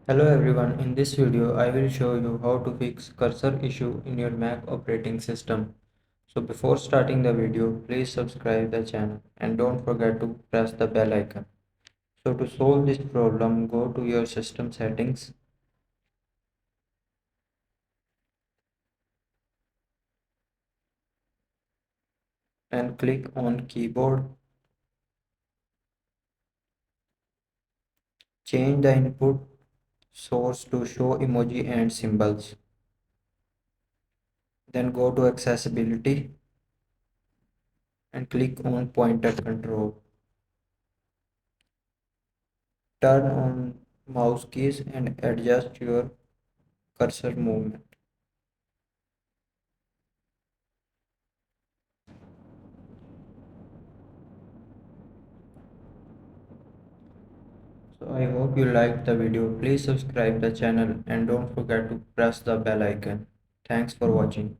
Hello everyone, in this video I will show you how to fix cursor issue in your Mac operating system. So before starting the video, please subscribe the channel and don't forget to press the bell icon. So to solve this problem, go to your system settings and click on keyboard. Change the input source to show emoji and symbols. Then go to accessibility and click on pointer control. Turn on mouse keys and adjust your cursor movement. So I hope you liked the video. Please subscribe the channel and don't forget to press the bell icon. Thanks for watching.